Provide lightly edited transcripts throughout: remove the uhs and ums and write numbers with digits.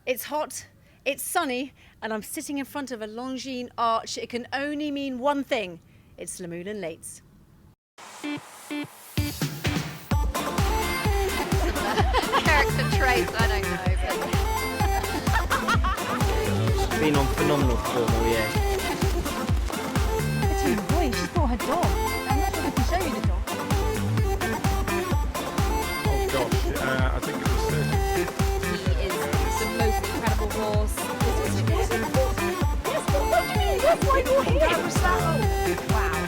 It's hot, it's sunny, and I'm sitting in front of a Longines arch. It can only mean one thing. It's Luhmühlen Lates. Character traits, I don't know. She's been on phenomenal form all year. It's her voice. She's brought her dog. I'm not sure we can show you the dog. Oh gosh, I think it was 30. He is the most incredible horse. What do you mean? That's why you're here. Wow.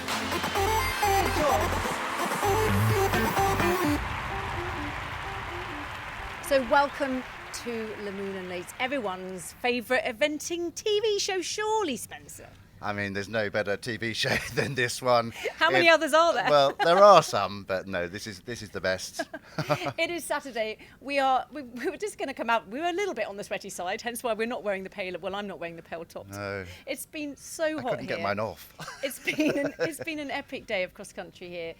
So welcome to Luhmühlen Lates, everyone's favourite eventing TV show, surely, Spencer. I mean, there's no better TV show than this one. How many others are there? Well, there are some, but no, this is the best. It is Saturday. We were just going to come out. We were a little bit on the sweaty side, hence why we're not wearing the pale. Well, I'm not wearing the pale tops. No. It's been so I hot couldn't here. get mine off. It's been an epic day of cross country here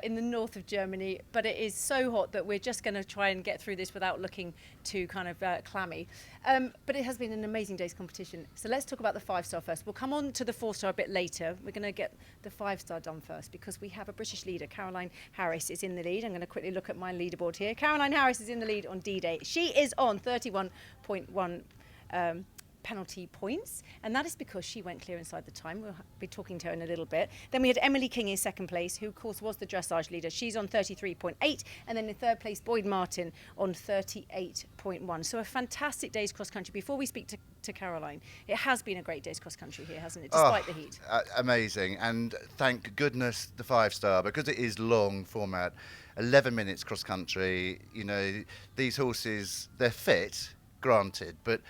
in the north of Germany, but it is so hot that we're just going to try and get through this without looking too kind of clammy. But it has been an amazing day's competition. So let's talk about the 5-star first. We'll come on to the 4-star a bit later. We're going to get the 5-star done first because we have a British leader. Caroline Harris is in the lead. I'm going to quickly look at my leaderboard here. Caroline Harris is in the lead on D-Day. She is on 31.1 penalty points, and that is because she went clear inside the time. We'll be talking to her in a little bit. Then we had Emily King in second place, who of course was the dressage leader. She's on 33.8, and then in third place Boyd Martin on 38.1. So a fantastic day's cross country. Before we speak to Caroline, it has been a great day's cross country here, hasn't it, despite the heat? Amazing, and thank goodness the 5-star, because it is long format, 11 minutes cross country. You know, these horses, they're fit, granted, but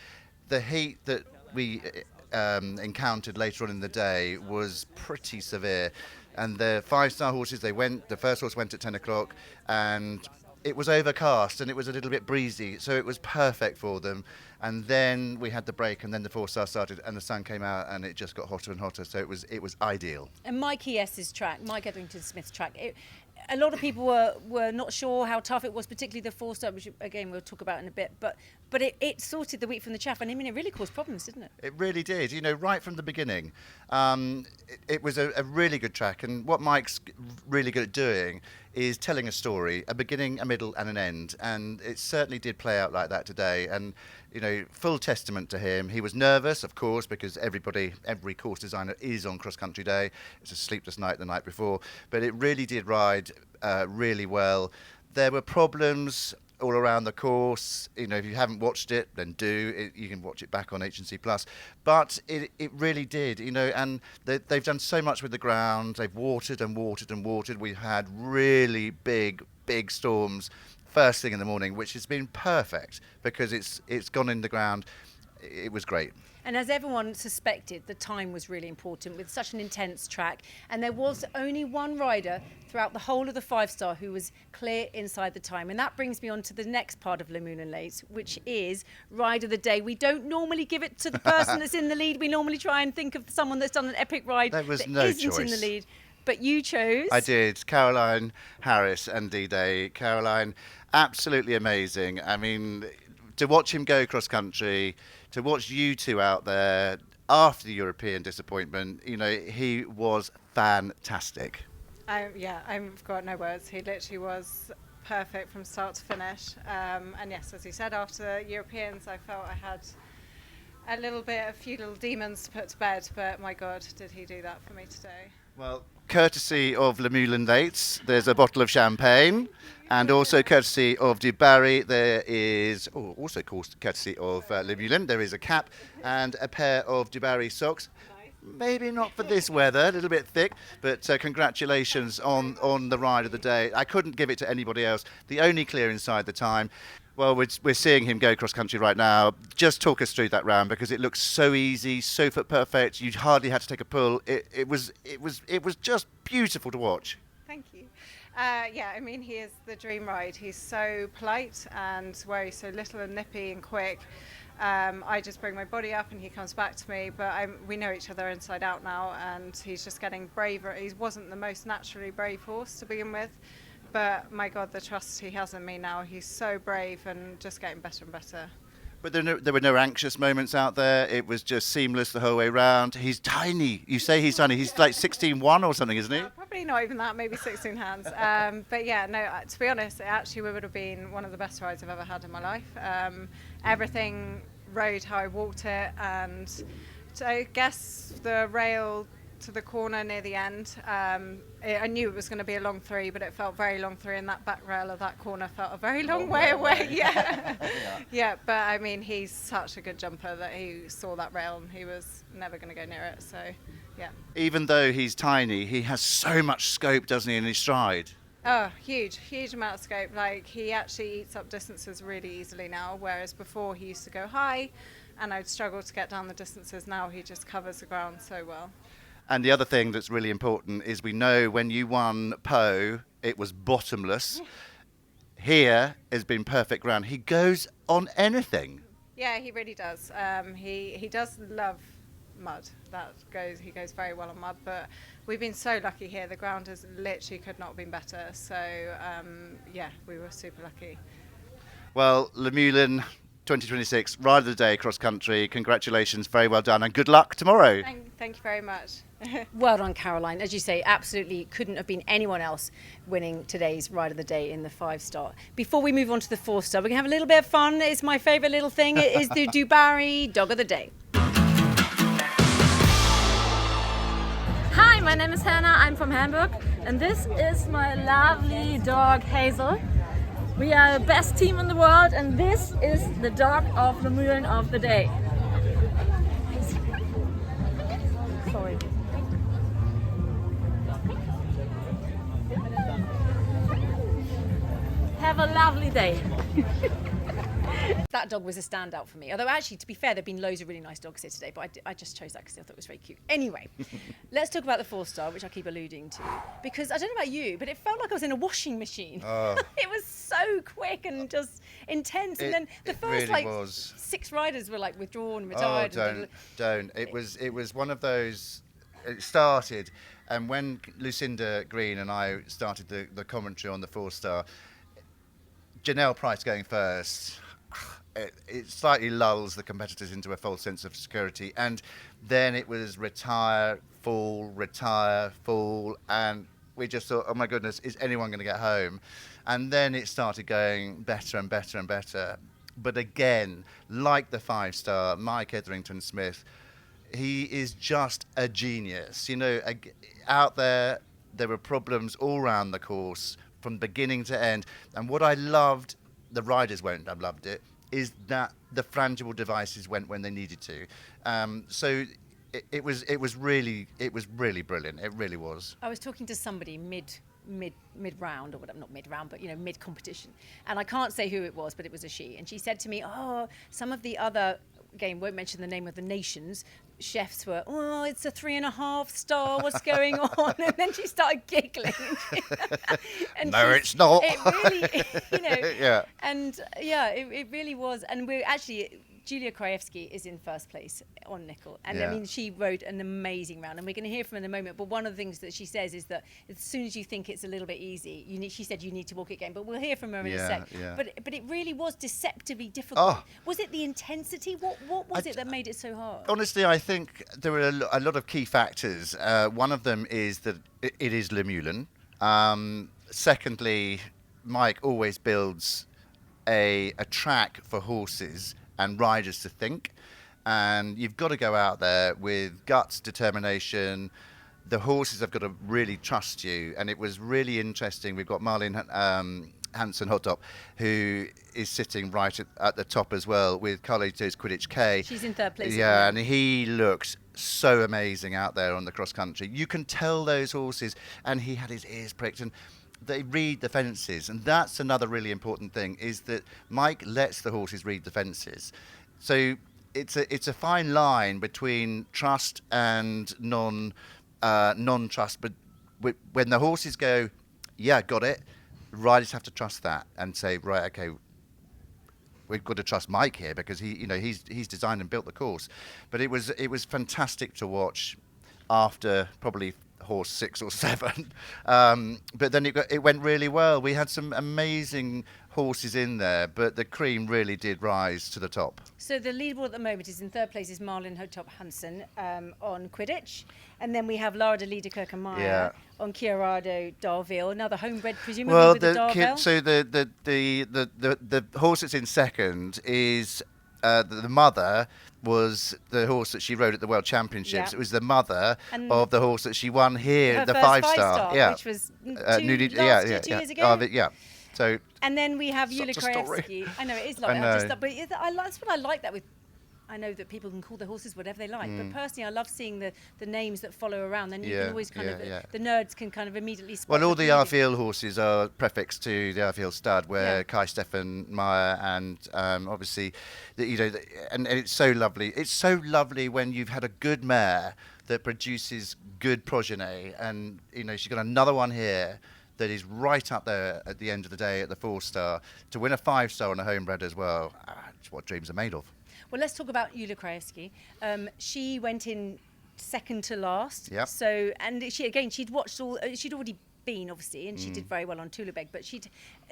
the heat that we encountered later on in the day was pretty severe, and the 5-star horses, the first horse went at 10 o'clock, and it was overcast and it was a little bit breezy, so it was perfect for them. And then we had the break, and then the 4-star started, and the sun came out, and it just got hotter and hotter. So it was ideal. And Mike E.S.'s track, Mike Etherington Smith's track, a lot of people were not sure how tough it was, particularly the 4-star, which again we'll talk about in a bit. But it sorted the wheat from the chaff, and I mean it really caused problems, didn't it? It really did. You know, right from the beginning, it was a really good track. And what Mike's really good at doing is telling a story, a beginning, a middle, and an end. And it certainly did play out like that today. And you know, full testament to him. He was nervous, of course, because every course designer is on cross country day. It's a sleepless night the night before, but it really did ride really well. There were problems all around the course. You know, if you haven't watched it, then you can watch it back on H&C Plus. But it really did, you know, and they've done so much with the ground. They've watered and watered and watered. We've had really big storms first thing in the morning, which has been perfect because it's gone in the ground. It was great. And as everyone suspected, the time was really important with such an intense track. And there was only one rider throughout the whole of the 5-star who was clear inside the time. And that brings me on to the next part of Luhmühlen Lates, which is Ride of the Day. We don't normally give it to the person that's in the lead. We normally try and think of someone that's done an epic ride There was that no isn't choice. in the lead. But you chose. I did. Caroline Harris and D-Day. Caroline, absolutely amazing. I mean, to watch him go cross country, to watch you two out there after the European disappointment, you know, he was fantastic. I've got no words. He literally was perfect from start to finish. And yes, as you said, after Europeans, I felt I had a few little demons to put to bed. But my God, did he do that for me today? Well, courtesy of Luhmühlen Lates, there's a bottle of champagne, and also courtesy of Dubarry, there is, also courtesy of Luhmühlen, there is a cap and a pair of Dubarry socks. Maybe not for this weather, a little bit thick, but congratulations on the ride of the day. I couldn't give it to anybody else. The only clear inside the time. Well, we're seeing him go cross country right now. Just talk us through that round because it looks so easy, so foot perfect. You hardly had to take a pull. It was just beautiful to watch. Thank you. I mean, he is the dream ride. He's so polite, and where he's so little and nippy and quick. I just bring my body up and he comes back to me, but we know each other inside out now, and he's just getting braver. He wasn't the most naturally brave horse to begin with, but my God, the trust he has in me now. He's so brave and just getting better and better. But there were no anxious moments out there. It was just seamless the whole way round. He's tiny. You say he's tiny. He's like 16'1" or something, isn't he? Probably not even that, maybe 16 hands. But yeah, no, to be honest, it actually would have been one of the best rides I've ever had in my life. Everything rode how I walked it, and so I guess the rail to the corner near the end, I knew it was going to be a long three, but it felt very long three, and that back rail of that corner felt a very long way away. Yeah. Yeah, but I mean, he's such a good jumper that he saw that rail and he was never going to go near it, so yeah. Even though he's tiny, he has so much scope, doesn't he, in his stride? Oh, huge amount of scope. Like, he actually eats up distances really easily now, whereas before he used to go high and I'd struggle to get down the distances. Now he just covers the ground so well. And the other thing that's really important is we know when you won Po, it was bottomless. Here has been perfect ground. He goes on anything. Yeah, he really does. He does love mud. He goes very well on mud, but we've been so lucky here. The ground has literally could not have been better. So yeah, we were super lucky. Well, Luhmühlen 2026 Ride of the Day cross country. Congratulations, very well done, and good luck tomorrow. Thank you very much. Well done, Caroline. As you say, absolutely couldn't have been anyone else winning today's Ride of the Day in the 5-star. Before we move on to the 4-star, we're going to have a little bit of fun. It's my favourite little thing. It is the Dubarry Dog of the Day. Hi, my name is Hannah. I'm from Hamburg, and this is my lovely dog Hazel. We are the best team in the world, and this is the dog of Luhmühlen of the day. Sorry. Have a lovely day. That dog was a standout for me. Although actually, to be fair, there have been loads of really nice dogs here today, but I just chose that because I thought it was very cute. Anyway, let's talk about the 4-star, which I keep alluding to. Because I don't know about you, but it felt like I was in a washing machine. Oh. It was so quick and just intense. And then the first really was. 6 riders were like withdrawn, retired. Oh, don't. It was one of those. It started, and when Lucinda Green and I started the commentary on the 4-star, Janelle Price going first. It slightly lulls the competitors into a false sense of security, and then it was retire, fall, and we just thought, oh my goodness, is anyone going to get home? And then it started going better and better and better. But again, like the 5-star, Mike Etherington Smith, he is just a genius. You know, out there were problems all around the course from beginning to end, and what I loved, the riders won't have loved it, is that the frangible devices went when they needed to. So it was really brilliant. It really was. I was talking to somebody mid round, or whatever, not mid round, but mid competition, and I can't say who it was, but it was a she, and she said to me, oh, some of the other, again, won't mention the name of the nations, chefs were, oh, it's a 3.5 star, what's going on? And then she started giggling. And no, it's not. It really, yeah. And yeah, it really was. And we're actually, Julia Krajewski is in first place on nickel. And Yeah. I mean, she rode an amazing round, and we're going to hear from her in a moment. But one of the things that she says is that as soon as you think it's a little bit easy, she said you need to walk it again. But we'll hear from her in a sec. Yeah. But it really was deceptively difficult. Oh. Was it the intensity? What was it that made it so hard? Honestly, I think there were a lot of key factors. One of them is that it is Luhmühlen. Secondly, Mike always builds a track for horses and riders to think, and you've got to go out there with guts, determination. The horses have got to really trust you, and it was really interesting. We've got Marlene Hansen Hotdop, who is sitting right at the top as well with Carlito's Quidditch K. She's in third place. Yeah, and he looks so amazing out there on the cross country. You can tell those horses, and he had his ears pricked, and they read the fences, and that's another really important thing, is that Mike lets the horses read the fences. So it's a fine line between trust and non-trust. But when the horses go, yeah, got it, riders have to trust that and say, right, okay, we've got to trust Mike here because he's designed and built the course. But it was fantastic to watch after probably horse 6 or 7. But then it went really well. We had some amazing horses in there, but the cream really did rise to the top. So the leaderboard at the moment is in third place is Marlin Hotop Hansen on Quidditch, and then we have Lara de Liederkirk and Meyer on Chiarado Darville, another homebred presumably with the Darville. So the horse that's in second is the mother was the horse that she rode at the World Championships. Yeah. It was the mother of the horse that she won here, the 5-star, which was 2 years ago. So, and then we have such Yulia a story. Kraevsky. I know it is lovely. I know. That's what I like that with. I know that people can call their horses whatever they like, but personally, I love seeing the names that follow around. Then you can always the nerds can kind of immediately spot. Well, all the previous. Arveel horses are prefixed to the Arveel stud, where Kai Stefan Meyer and obviously, and it's so lovely. It's so lovely when you've had a good mare that produces good progeny, and she's got another one here that is right up there at the end of the day at the 4-star to win a 5-star on a homebred as well. It's what dreams are made of. Well, let's talk about Yulia Kraevsky. She went in second to last. Yep. So, and she'd watched all. She'd already been obviously, and she did very well on Tulebeg. But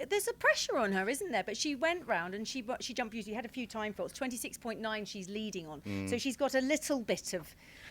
there's a pressure on her, isn't there? But she went round and she jumped beauty. Had a few time faults. 26.9 she's leading on. So she's got a little bit of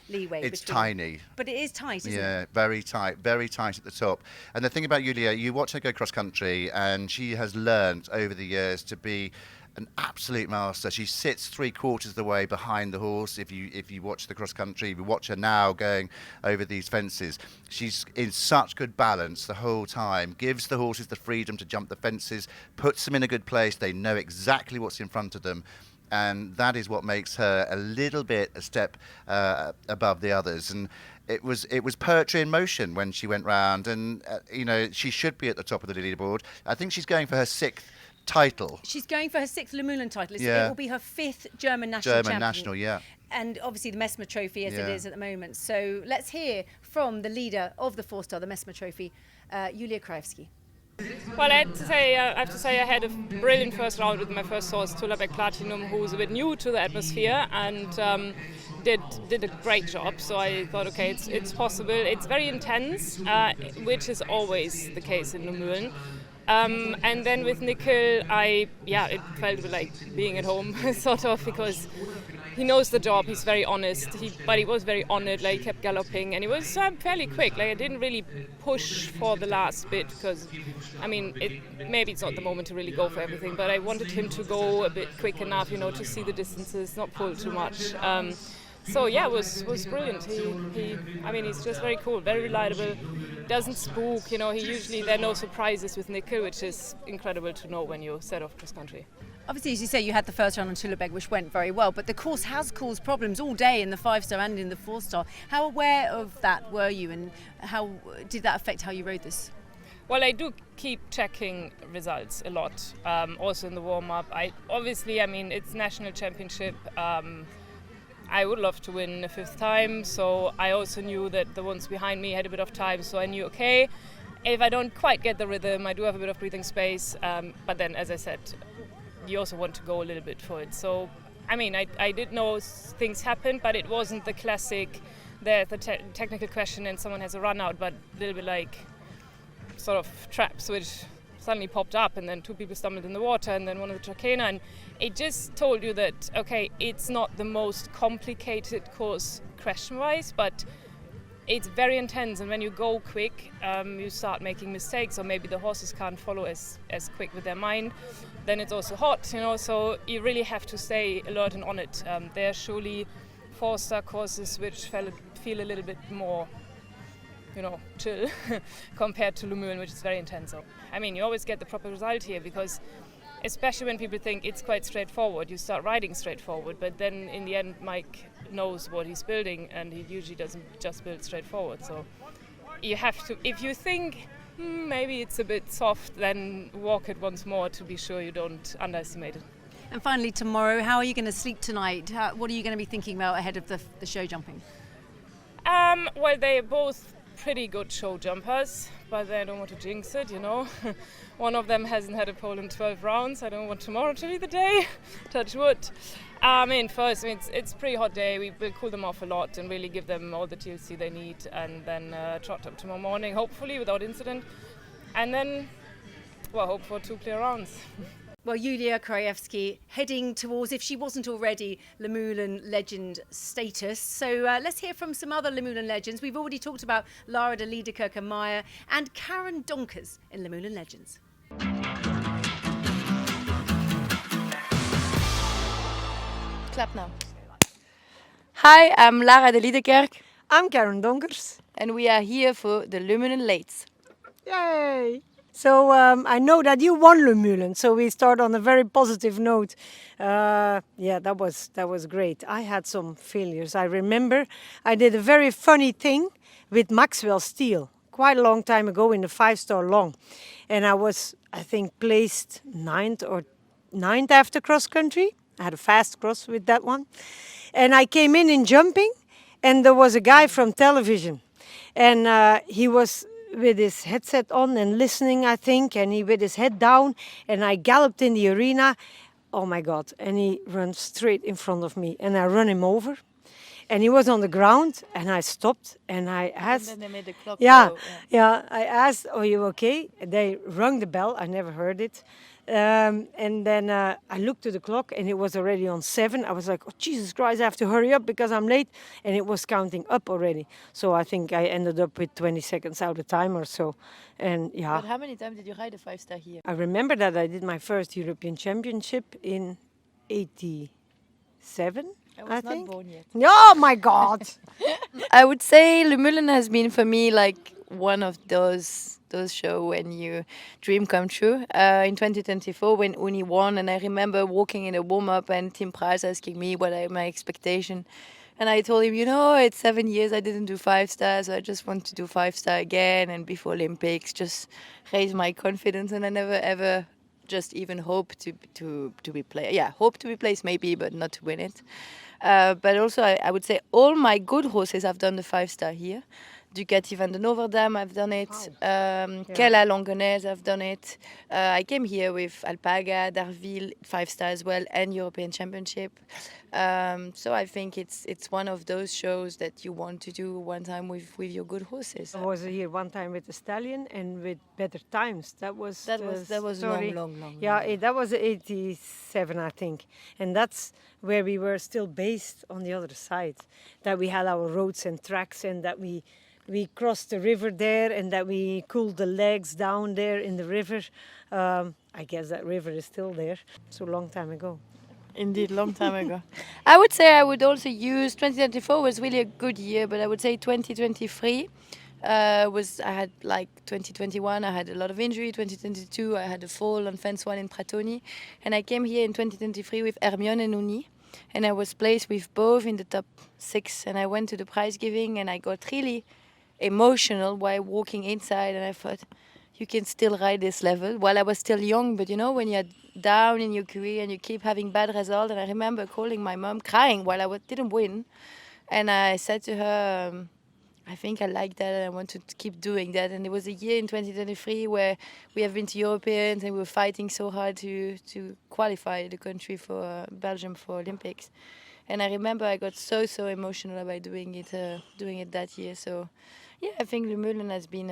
leeway. It's tiny. But it is tight, isn't it? Yeah, very tight at the top. And the thing about Yulia, you watch her go cross country, and she has learnt over the years to be an absolute master. She sits 3/4 of the way behind the horse. If you watch the cross country, you watch her now going over these fences. She's in such good balance the whole time. Gives the horses the freedom to jump the fences, puts them in a good place. They know exactly what's in front of them. And that is what makes her a step above the others. And it was poetry in motion when she went round. And she should be at the top of the leaderboard. I think she's going for her 6th title. She's going for her 6th Luhmühlen title. It will be her 5th German national champion. German national, yeah. And obviously the Messmer Trophy as it is at the moment. So let's hear from the leader of the 4-star, the Messmer Trophy, Yulia Kraevsky. Well, I have to say I had a brilliant first round with my first horse, Tulebeg Platinum, who's a bit new to the atmosphere and did a great job. So I thought, okay, it's possible. It's very intense, which is always the case in Luhmühlen. And then with Nickel, it felt like being at home, sort of, because he knows the job. He's very honest. But he was very on it. Like, he kept galloping, and he was fairly quick. Like, I didn't really push for the last bit because, maybe it's not the moment to really go for everything. But I wanted him to go a bit quick enough, to see the distances, not pull too much. So yeah, it was brilliant. He's just very cool, very reliable. Doesn't spook. He usually there are no surprises with Nickel, which is incredible to know when you set off cross country. Obviously, as you say, you had the first round on Tulebeg, which went very well, but the course has caused problems all day in the 5-star and in the 4-star. How aware of that were you, and how did that affect how you rode this? Well, I do keep checking results a lot, also in the warm-up. It's national championship. I would love to win a 5th time, so I also knew that the ones behind me had a bit of time, so I knew, okay, if I don't quite get the rhythm, I do have a bit of breathing space, but then, as I said, you also want to go a little bit for it. So, I did know things happened, but it wasn't the classic, there's the technical question and someone has a run out, but a little bit like sort of traps, which suddenly popped up, and then 2 people stumbled in the water, and then one of the Trakehner, and it just told you that, okay, it's not the most complicated course question-wise, but it's very intense, and when you go quick, you start making mistakes, or maybe the horses can't follow as quick with their mind. Then it's also hot, so you really have to stay alert and on it. There are surely 4-star courses which feel a little bit more chill compared to Luhmühlen, which is very intense. So, you always get the proper result here because, especially when people think it's quite straightforward, you start riding straightforward, but then in the end Mike knows what he's building, and he usually doesn't just build straightforward. So you have to, if you think maybe it's a bit soft, then walk it once more to be sure you don't underestimate it. And finally, tomorrow, how are you going to sleep tonight? What are you going to be thinking about ahead of the show jumping? Well, they're both pretty good show jumpers, but I don't want to jinx it, One of them hasn't had a pole in 12 rounds. I don't want tomorrow to be the day. Touch wood. I mean, first, it's a pretty hot day. We will cool them off a lot and really give them all the TLC they need, and then trot up tomorrow morning, hopefully without incident, and then, well, hope for 2 clear rounds. Well, Yulia Krajewski heading towards, if she wasn't already, Luhmühlen legend status. So let's hear from some other Luhmühlen legends. We've already talked about Lara de Liedekerke-Meyer and Karen Donkers in Luhmühlen Legends. Clap now. Hi, I'm Lara de Liedekerk I'm Karen Donkers. and we are here for the Luhmühlen Lates. Yay! So I know that you won Luhmühlen, so we start on a very positive note. That was great. I had some failures. I remember I did a very funny thing with Maxwell Steel quite a long time ago in the 5-star long, and I was, I think, placed ninth after cross country. I had a fast cross with that one, and I came in jumping, and there was a guy from television, and he was with his headset on and listening, I think, and he with his head down, and I galloped in the arena. Oh my God, and he runs straight in front of me, and I run him over, and he was on the ground, and I stopped, and I asked, And then they made the clock yeah, go, I asked, are you okay? They rung the bell, I never heard it. And then I looked to the clock and it was already on 7. I was like, oh, Jesus Christ, I have to hurry up because I'm late. And it was counting up already. So I think I ended up with 20 seconds out of time or so. And yeah, But how many times did you ride a 5-star here? I remember that I did my first European Championship in 87, I I was not think. born yet. Oh my God! I would say Luhmühlen has been for me like one of those shows when you dream come true. In 2024 when Uni won, and I remember walking in a warm-up and Tim Price asking me what are my expectation. And I told him, it's 7 years I didn't do 5 stars, so I just want to do 5-star again, and before Olympics, just raise my confidence. And I never ever just even hope to be placed. Yeah, hope to be placed maybe, but not to win it. But also I would say all my good horses have done the 5-star here. Ducati Van den Overdam, I've done it. Kella Longonese, I've done it. I came here with Alpaga, Darville, 5-star as well, and European Championship. So I think it's one of those shows that you want to do one time with your good horses. I was here one time with the stallion and with better times. That was story. long. Yeah, that was 87, I think, and that's where we were still based on the other side. That we had our roads and tracks, and that we crossed the river there, and that we cooled the legs down there in the river. I guess that river is still there. So long time ago. Indeed, long time ago. I would say I would also use 2024 was really a good year, but I would say 2023 I had like 2021 I had a lot of injury. 2022 I had a fall on fence 1 in Pratoni, and I came here in 2023 with Hermione and Uni, and I was placed with both in the top 6, and I went to the prize giving and I got really emotional while walking inside, and I thought you can still ride this level while I was still young, but when you're down in your career and you keep having bad results. And I remember calling my mom crying while I didn't win, and I said to her, I think I like that and I want to keep doing that. And it was a year in 2023 where we have been to Europeans and we were fighting so hard to qualify the country for Belgium for Olympics. And I remember I got so emotional about doing it that year. So yeah, I think Luhmühlen has been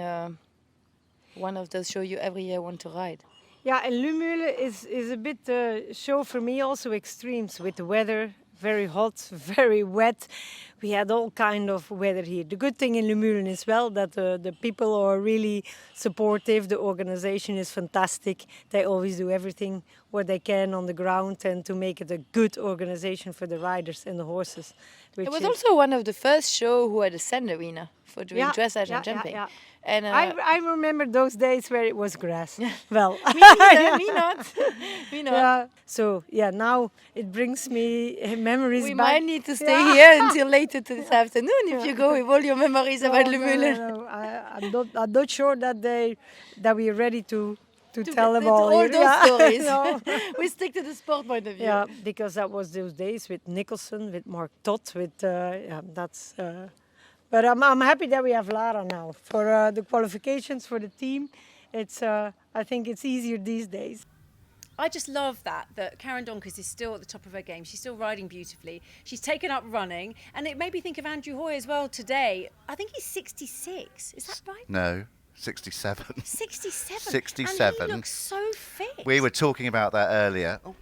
one of those shows you every year want to ride. Yeah, and Luhmühlen is a bit show for me also extremes with the weather. Very hot, very wet. We had all kind of weather here. The good thing in Luhmühlen is well that the people are really supportive. The organization is fantastic. They always do everything what they can on the ground and to make it a good organization for the riders and the horses. It was also one of the first shows who had a sand arena for doing dressage and jumping. Yeah. And I remember those days where it was grass. Well, me neither, me not. Yeah. So now it brings me memories We back. might need to stay here until later this afternoon if you go with all your memories about Luhmühlen. No. I'm not sure that we're ready to tell them all. All here. those stories. No. We stick to the sport point of view. Yeah, because that was those days with Nicholson, with Mark Todd, with that's. But I'm happy that we have Lara now for the qualifications for the team. It's I think it's easier these days. I just love that Karen Donkers is still at the top of her game. She's still riding beautifully. She's taken up running, and it made me think of Andrew Hoy as well today. I think he's 66. Is that right? No, 67. 67. 67. And he looks so fit. We were talking about that earlier. Oh,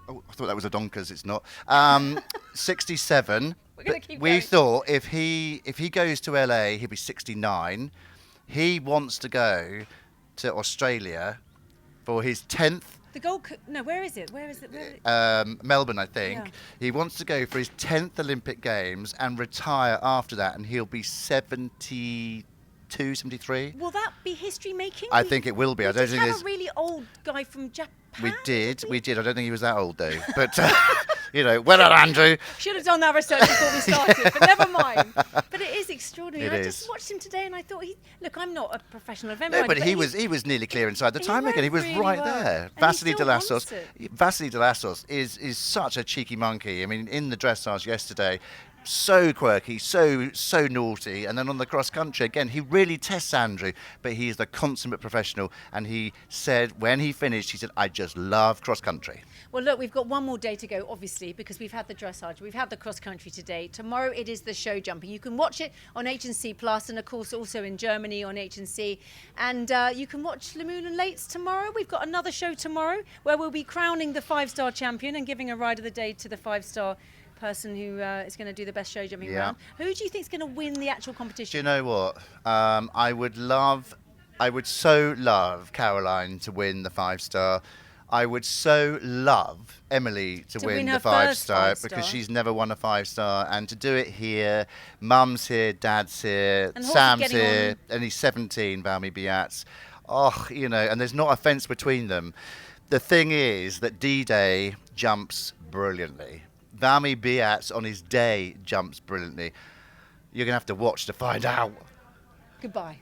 I thought that was a Donkers. It's not. 67. We're gonna keep we going. thought if he goes to LA, he'll be 69. He wants to go to Australia for his 10th. The no, where is it? Where is it? Melbourne, I think. Yeah. He wants to go for his 10th Olympic Games and retire after that, and he'll be 72, 73. Will that be history making? I think it will be. I don't think have there's. a really old guy from Japan. We did. I don't think he was that old though. But well done, Andrew. Should have done that research before we started, but never mind. But it is extraordinary. It I is. just watched him today, and I thought, look, I'm not a professional event No, rider, but he was nearly clear inside the he time again. He was rode really right well. there. And he Vasily still wants Delassos. it. Vasily Delassos is such a cheeky monkey. I mean, in the dressage yesterday, so quirky, so naughty, and then on the cross country again, he really tests Andrew. But he is the consummate professional, and he said when he finished, he said, "I just love cross country." Well, look, we've got one more day to go, obviously, because we've had the dressage, we've had the cross country today. Tomorrow it is the show jumping. You can watch it on H&C Plus, and of course also in Germany on H&C. And you can watch Luhmühlen Lates tomorrow. We've got another show tomorrow where we'll be crowning the 5-star champion and giving a ride of the day to the 5-star person who is going to do the best show jumping round. Who do you think is going to win the actual competition? Do you know what? I would so love Caroline to win the 5-star. I would so love Emily to win the 5-star because she's never won a 5-star, and to do it here, Mum's here, Dad's here, And Sam's here, and he's 17, Valmy Biats. Oh, and there's not a fence between them. The thing is that D-Day jumps brilliantly. Valmy Biats on his day jumps brilliantly. You're going to have to watch to find out. Goodbye.